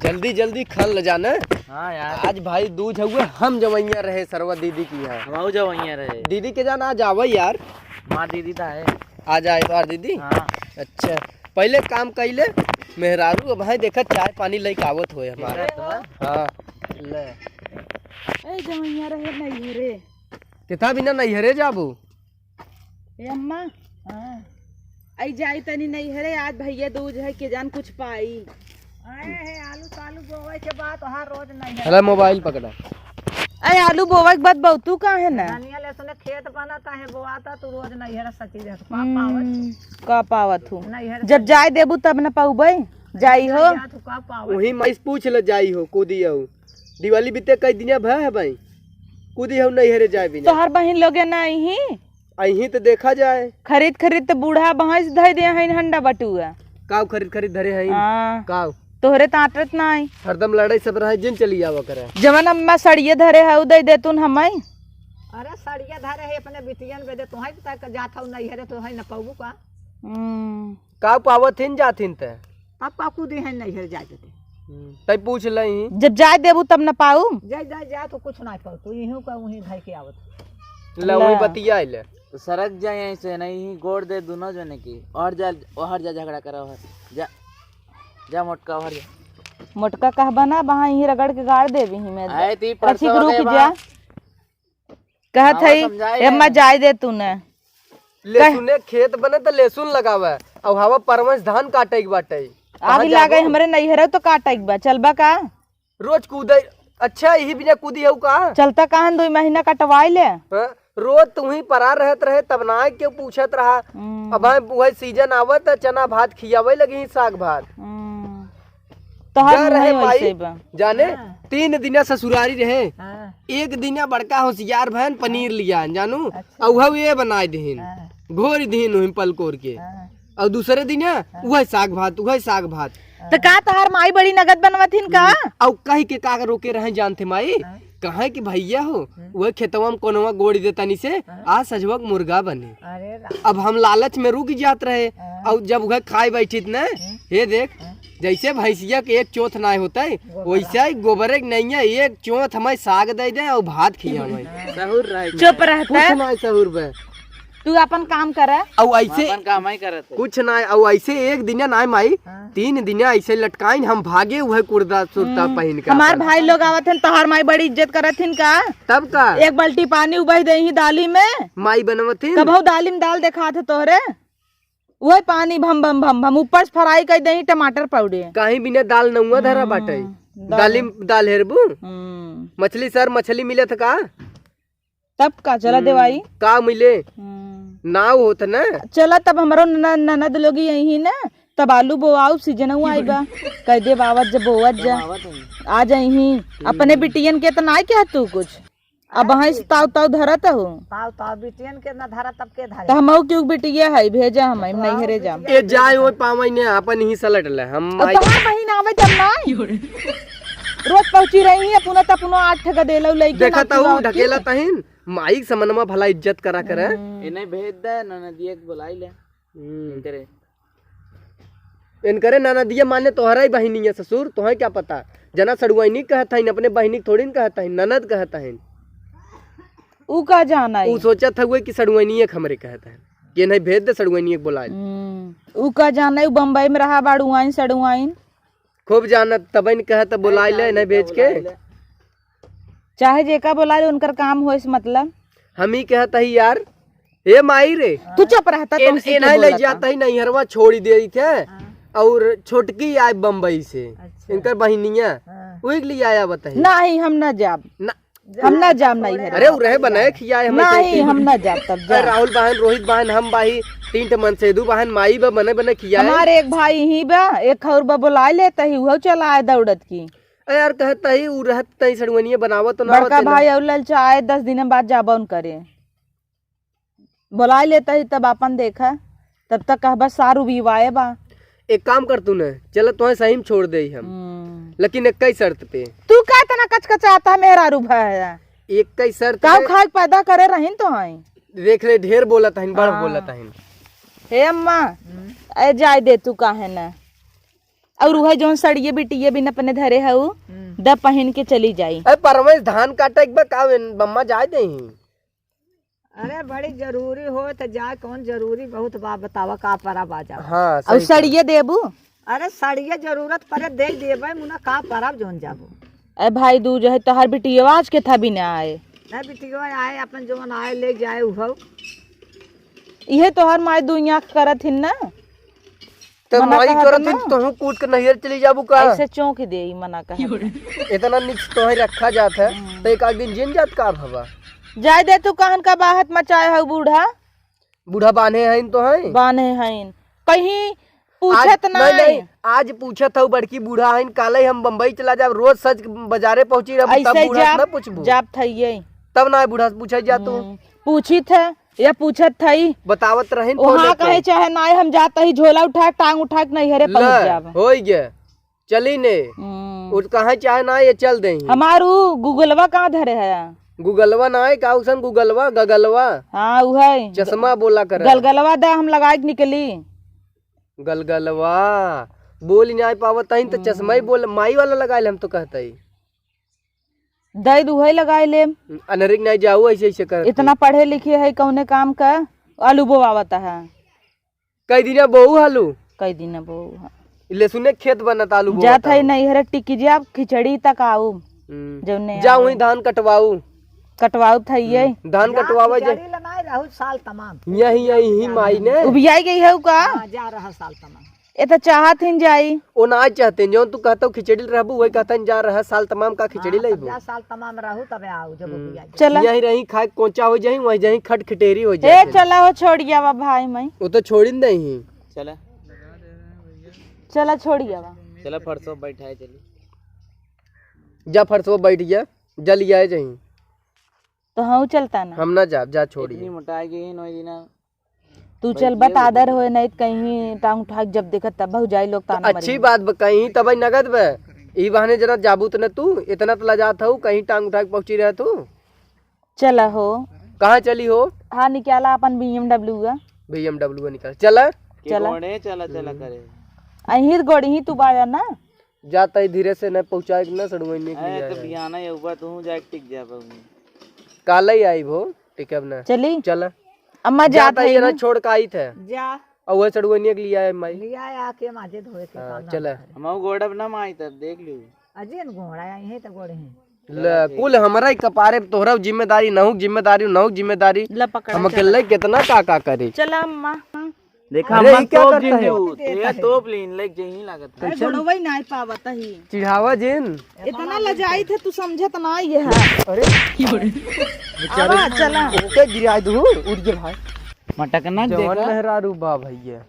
जल्दी जल्दी खन ल जाना। हाँ यार, आज भाई दूज हुए हम जवैया रहे सरवा दीदी की है। हम जो वहीं रहे। दीदी के जाना आज आवा यार। माँ दीदी था है। आ जाए बार दीदी। हाँ अच्छा पहले काम कैले मेहरारू अब भाई देखा चाय पानी लेके आवत होए हमारे। हाँ ले ए जवैया रहे नहीं रे तिथा बिना नैहरे जाबू। ए अम्मा हां आई जाई तनी नहीं हरे आज भैया दूज है के जान कुछ पाई आए है आलू सालू बोवे के बाद वहां रोज नहीं है। अरे मोबाइल पकड़ा। ए आलू बोवे के बाद बहुतू का है ना धनिया लहसुन खेत बनाता है बोआता तू रोज नहीं है सची है का पावत का पावत हूँ नहीं है जब जाय देबू तब न पाऊबे जाई हो तू का पावत वही मैं पूछ ले जाई हो कूदी हो दिवाली बीते कई दिन भय है भाई कूदी हो नैहरे जाए बिना। तोहर बहन लोगे नहीं अही तो देखा जाए खरीद खरीद तो बूढ़ा भैंस धइ दे है हंडा बटुआ काव खरीद खरीद धरे हैं हां काव तोहरे ताटत नहीं हरदम लड़ाई सब रहे जिन चली जावा करे। जवन अम्मा सड़िए धरे है दे दे तुन हमें अरे सड़िया धरे है अपने बिटियन बेदे तू है तक जात हो नहीं है तो है न पाऊ का काव पावथिन जाथिन ते अब काकू दे है नहीं है जाए देते तई पूछ लही जब जाय देबू तब न पाऊ जाए जाए जा तो कुछ ना पाऊ तू यही का वही धइ के आवत लवई बतिया आइले तो सड़क जाए यहीं से नहीं गोड़ दे दोनों जने की और जा झगड़ा करा जा जा मोटका और जा मोटका कह बना वहां ही रगड़ के गाड़ देबी ही मैं आए थी रखी परसों रुक के जा बाद। कहत हाँ, हई समझाए अम्मा जाय दे तूने लेसुने खेत बने तो लेसुन लगावे और हवा परवंश धान काटे के बाटे आग लागे हमरे नहीं हरे तो काटे बा चलबा का रोज कूदे। अच्छा यही बिना कूदी हो का चलता कहां 2 महीना कटवाई ले हाँ? रोज तुम ही परार रहत रहे तब ना क्यों पूछत रहा। अब वही सीजन आवत चना भात खियावे लगी साग भात तो जा हम रहे नहीं वैसे माई बा जाने 3 दिन ससुरारी रहे हां एक दिन बड़का होशियार बहन पनीर लिया जानू और ये बनाए दीन घोर दीन हुई पलकोर के और दूसरे दिन वही साग भात तो का तोहार माई बड़ी नगद बनवथिन का और कही के का रोके रहे जानते माई कहे कि भैया हो वह खेतवा में कोनवा गोड़ी देतानी से आज सजवक मुर्गा बने। अरे अब हम लालच में रुक जात रहे और जब वह खाए बैठी न हे देख जैसे भैंसिया के एक चौथ ना होता है वैसे ही गोबरे नहीं है एक चौथ हमें साग दे दे और भात खिया हमें सहूर रहे चुप रहता कुछ ना सहूर में तू अपन काम करे और ऐसे अपन काम ही करत है। कुछ ना और ऐसे एक दिन ना माई 3 दिन ऐसे लटकाइन हम भागे हुए कुर्ता सुरता पहन के हमार भाई लोग आवत हैं तोहार माई बड़ी इज्जत करथिन का तब का एक बाल्टी पानी उबह दे ही दाली में माई बनवती कबहू दाली में दाल देखा थे तोहरे वही पानी भम भम भम भम ऊपर से फ्राई कर दही टमाटर पाउडर कहीं बिना दाल नौवा धरा बाटे दाल हेरबू मछली सर मछली मिले था का तब का चला देवाई का मिले नाव होत न चला तब हमारो ननद लोग यही ना तब आलू बोआऊ सीजन आई बा कह दे बावत जब बोवत जा आ जाही अपने बिटियन के तो ना क्या तू कुछ अब भैंस ताव ताव धरत हो ताव बिटियन के ना धरा तब के धरे तो हम क्यों बिटिया है भेजा हम नहीं हरे जा ए जाए ओय पावई ने अपन ही सलट ले हम तोहार बहिन आवे जब ना रोज पहुंची रही है पुनः तपुनो 8 ठगा देलो लइके देखा ताऊ ढकेला तहिन माई समनमा भला इज्जत करा करे इन्हें भेज दे ननदिया के बुलाई ले करे इनकरे ननदिया माने तोहरा ही बहिनी है ससुर तोहे क्या पता जना सड़ुआइनी कहता है अपने बहिनी थोड़ी कहता है ननद कहता है ऊ का जाना ऊ सोचत हुए कि सड़ुआइनी एक हमरे कहता है कि नहीं भेज दे सड़ुआइनी एक बुला ऊ का जाना बम्बई में रहा बाड़ुआइन सड़ुआइन खूब जानत तबन कहता बुला ले नहीं भेज के चाहे जेका बोला ले उनकर काम हो इस मतलब हम ही कहता ही यार हे माई रे तू चुप रहता तुम इन्हें ले जाता ही नहीं हरवा छोड़ी दे थे और छोटकी आए बम्बई से इनकर बहिनिया वही के लिए आया बताइए नहीं हम न जाब हम न जाब नहीं है अरे रहे बनाए खियाए हमें नहीं हम न जाब तब जा राहुल बहन रोहित बहन हम भाई 3 मन सेदू बहन माई बा बने बने खियाए हमारे एक भाई ही बा एक खौर बा बुला लेता ही वो चला आए दौड़त की यार कहता ही उ रहत ही सड़वनिया बनावत तो ना बड़का भाई औलल चाहे 10 दिन बाद जाबन करे बुला लेता ही तब अपन देखा तब तक कह बस सारू बीवाए बा एक काम कर तू न चल तुम्हें सही में छोड़ दे हम लेकिन एक शर्त पे तू का तना कचकचाता मेरा रूभा है एक शर्त का खाए पैदा करे रहिन तो है देख ले ढेर बोलत है बड़ बोलत है हे अम्मा ए जाय दे तू काहे न और वह जौन सड़िए बिटिए बिन अपने धरे हऊ द पहन के चली जाई। अरे परमेश धान काटे एक बार का बम्मा जाए नहीं। अरे बड़ी जरूरी हो तो जाए, कौन जरूरी बहुत बा, बतावा का परब आ जा। हाँ और सड़िए देबू? अरे साड़िया जरूरत पड़े दे देबे मुना का परब जोन जाबो। अरे भाई दू जो है तोहर बिटिया आज के था भी न आए। नहीं बिटियो आए अपन जोन आए ले जाए उहो। इहे तोहर माई दुनिया करत हिन ना, तो मना माई कहत करत ना। तो हूँ कूद के नैहर चली जाबू का। ऐसे चौंक दे मना कह। इतना नीच तो है रखा जात है तो एक आध दिन जिन जात का भवा। जाय दे तू कहन का बाहत मचाए हऊ बूढ़ा। बूढ़ा बांधे हैं तो है बाने हईन कहीं आज पूछत नहीं नहीं। नहीं आज पूछत हूँ बड़की बूढ़ा है काले हम बम्बई चला जाब रोज सच बाजारे पहुंची रह तब ऐसे बूढ़ा ना जाप पूछबू जाप थइये तब ना बूढ़ा पूछे जा तू पूछी थे या पूछत थई बतावत रहिन तो वहाँ कहे चाहे ना हम जाता ही झोला उठा टांग उठा के नैहरे पहुंच जाब। हो गया चली ने उठ कहाँ चाहे ना ये चल दे हमारू गूगलवा कहाँ धरे है? गूगलवा ना है का उसन गूगलवा गगलवा। हाँ वो है चश्मा बोला कर गलगलवा दे हम लगा के निकली। गलगलवा बोल ही नहीं पावत है तो चश्मा ही बोल माई वाला लगा ले हम तो कहते ही दई दुहई लगाए ले। अनरिक नहीं जाऊ ऐसे ऐसे कर इतना पढ़े लिखे है कौने काम का आलू बोवावता है। कई दिन बहू हालू कई दिन बो ले सुने खेत बनत आलू जात है नैहरे टिकी जा खिचड़ी तक आऊ जौने जाऊ ही धान कटवाऊ कटवाऊ थइये धान कटवावा जा जड़ी लनाए रहू साल तमाम। यही यही माई ने उबियाई गई है का हाँ, जा रहा साल तमाम। ये तो चाहत हिन जाई ओ ना चाहते जो तू कहता खिचड़ी रहबू वही कहता जा रहा साल तमाम का खिचड़ी लेबू जा साल तमाम रहू तबे आऊ जब बुआ। चला यही रही खाए कोचा हो जाही वही जही खट खिटेरी हो ए जाए चला हो छोड़िया वा भाई मैं वो तो छोड़ी नहीं चला चला छोड़िया वा चला फरसों बैठाए चली। जा फरसो बैठ गया जल आए जही तो हाँ चलता ना हम ना जा जा छोड़ी इतनी मोटाई गई नौ दिना तू चल बत आदर हो नहीं तो कहीं टांग उठा के जब देखत तब हो जाए लोग ताना अच्छी बात कहीं तब नगद बे ई बहाने जरा जाबू तो न तू इतना तो लजात हूँ कहीं टांग उठा के पहुंची रह तू चला हो कहाँ चली हो हाँ निकाला अपन BMW का BMW निकल चला चला चला चला करे अही गोड़ी ही तू बाया ना जाता ही धीरे से न पहुँचाए न सड़वने के तो लिए बियाना ये हुआ तू जाके टिक जा पाऊंगी। काला ही आई वो टिकब न चली चला अम्मा जात है ना छोड़ के आई थे जा और वह सड़वने के लिए आए माई लिया आके माजे धोए के काम। चला हम गोड़ा ना माई तब देख लियो अजीन घोड़ा यहीं तो गोड़े हैं। कुल हमारा ही कपारे पे तोहरा जिम्मेदारी नहुक जिम्मेदारी नहुक जिम्मेदारी ला पकड़ हम अकेले कितना का करी चला अम्मा देखा अरे अम्मा ये क्या तोप करता जिन है? जो ये तोप लीन लेक जही लागत है। छोड़वई नहीं पावत ही चिढ़ावा जिन इतना लजाई थे तू समझत ना ये है। अरे आवा चला ओके गिरा दू उठ गए भाई मटकना जवान देखा लहरा रू बा भैया